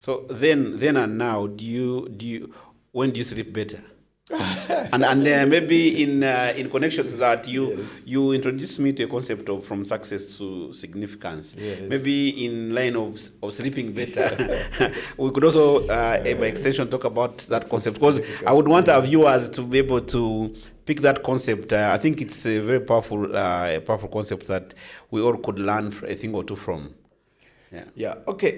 So then and now, when do you sleep better? And maybe in connection to that, Yes. you introduced me to a concept of from success to significance. Yes. Maybe in line of sleeping better, we could also, by extension, talk about that concept, because I would want our viewers to be able to pick that concept. I think it's a very powerful concept that we all could learn a thing or two from. Yeah. Yeah. Okay.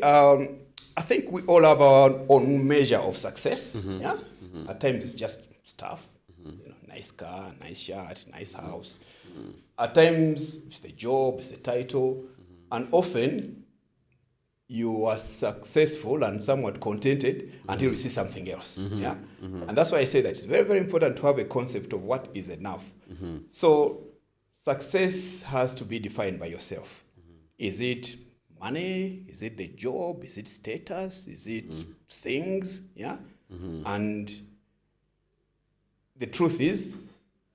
I think we all have our own measure of success. Yeah. At times it's just stuff. Nice car, nice shirt, nice house. At times it's the job, it's the title, and often you are successful and somewhat contented until you see something else. Yeah. And that's why I say that it's very, very important to have a concept of what is enough. So success has to be defined by yourself. Is it money? Is it the job? Is it status? Is it things? Yeah. And the truth is,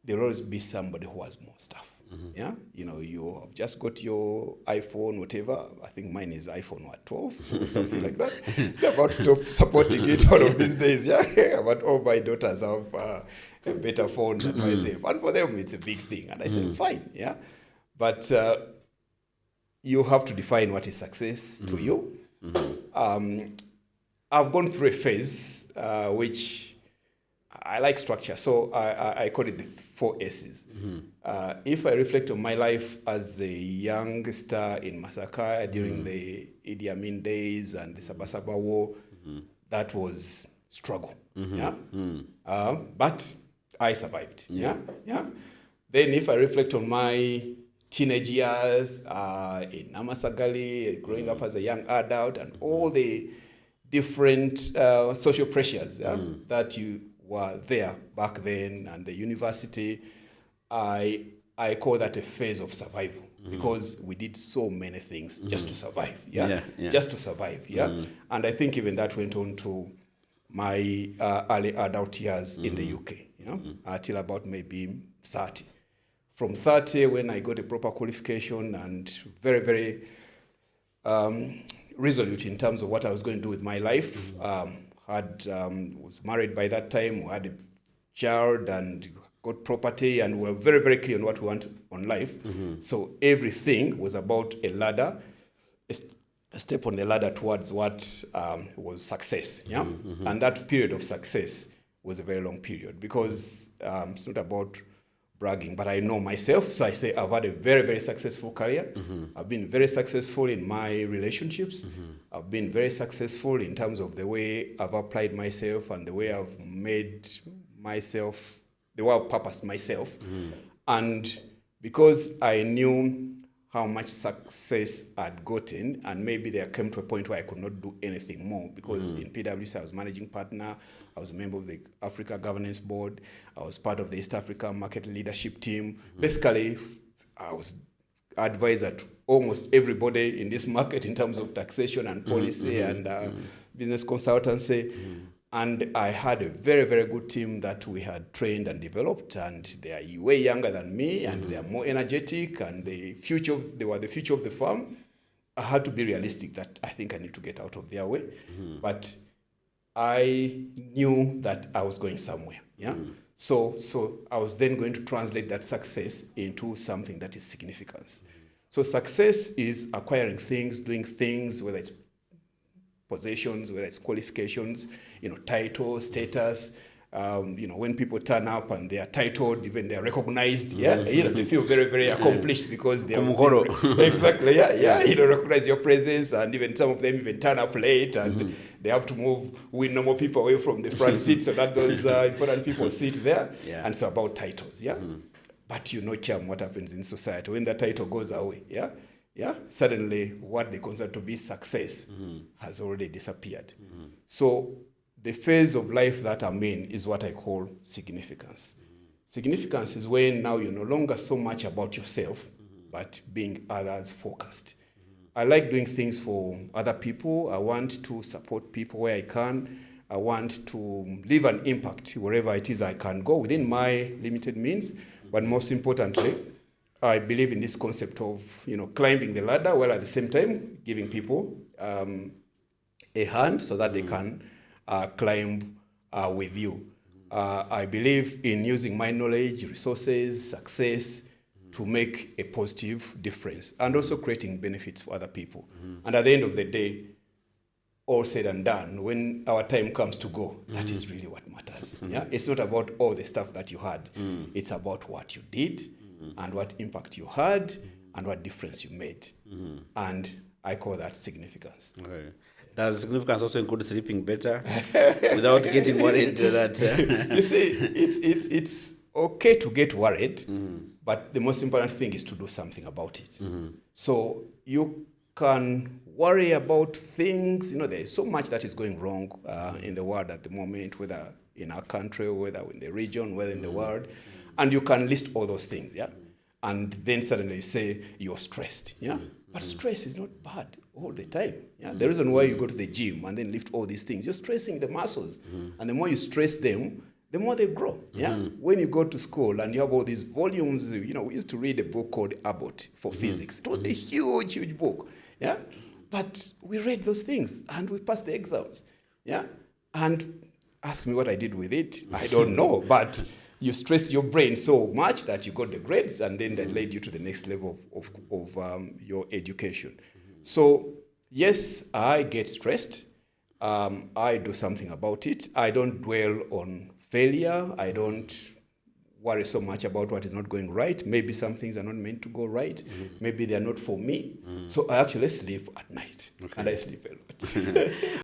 there'll always be somebody who has more stuff. Yeah. You have just got your iPhone, whatever. I think mine is iPhone 12 or something like that. They're about to stop supporting it all of these days. Yeah. But all my daughters have a better phone than myself. And for them, it's a big thing. And I said, fine. Yeah. But you have to define what is success to you. I've gone through a phase which I like structure, so I call it the 4 S's. If I reflect on my life as a youngster in Masaka during the Idi Amin days and the Sabasaba War, that was struggle. Yeah, but I survived. Yeah. Then if I reflect on my teenage years in Namasagali, growing up as a young adult, and all the different social pressures that you were there back then, and the university, I call that a phase of survival, because we did so many things just to survive. Just to survive. And I think even that went on to my early adult years in the UK, till about maybe 30. From 30, when I got a proper qualification and very, very resolute in terms of what I was going to do with my life, was married by that time, we had a child and got property, and we were very, very clear on what we want on life. So everything was about a ladder, a step on the ladder towards what was success. And that period of success was a very long period, because it's not about bragging, but I know myself. So I say I've had a very, very successful career. I've been very successful in my relationships. I've been very successful in terms of the way I've applied myself and the way I've made myself, the way I've purposed myself. And because I knew how much success I'd gotten, and maybe there came to a point where I could not do anything more, because in PwC I was managing partner, I was a member of the Africa Governance Board, I was part of the East Africa Market Leadership Team. Basically, I was advisor to almost everybody in this market in terms of taxation and policy and business consultancy. And I had a very, very good team that we had trained and developed, and they are way younger than me, and they are more energetic, and they were the future of the firm. I had to be realistic that I think I need to get out of their way. But I knew that I was going somewhere. So I was then going to translate that success into something that is significance. So success is acquiring things, doing things, whether it's possessions, whether it's qualifications, title, status. When people turn up and they are titled, even they are recognized, they feel very, very accomplished because they are exactly, recognize your presence, and even some of them even turn up late, and they have to move with normal people away from the front seat so that those important people sit there. And it's about titles, But Cham, what happens in society when the title goes away, suddenly what they consider to be success has already disappeared. So the phase of life that I'm in is what I call significance. Significance is when now you're no longer so much about yourself, but being others focused. I like doing things for other people. I want to support people where I can. I want to leave an impact wherever it is I can go within my limited means. But most importantly, I believe in this concept of climbing the ladder while at the same time giving people a a hand so that they can climb with you. I believe in using my knowledge, resources, success to make a positive difference and also creating benefits for other people. And at the end of the day, all said and done, when our time comes to go, that is really what matters. Yeah, it's not about all the stuff that you had. It's about what you did and what impact you had and what difference you made. And I call that significance. Okay. Does significance also include sleeping better without getting worried that? You see, it's okay to get worried, but the most important thing is to do something about it. So you can worry about things. You know, there is so much that is going wrong in the world at the moment, whether in our country, whether in the region, whether in the world, and you can list all those things, yeah? And then suddenly you say you're stressed, yeah? But stress is not bad all the time. Yeah? The reason why you go to the gym and then lift all these things, you're stressing the muscles. And the more you stress them, the more they grow. Yeah. When you go to school and you have all these volumes, you know, we used to read a book called Abbott for physics. It was a huge, huge book. Yeah. But we read those things and we passed the exams. Yeah. And ask me what I did with it. I don't know. But you stress your brain so much that you got the grades, and then that led you to the next level of your education. So yes, I get stressed. I do something about it. I don't dwell on failure. I don't worry so much about what is not going right. Maybe some things are not meant to go right. Maybe they are not for me. So I actually sleep at night, and I sleep a lot.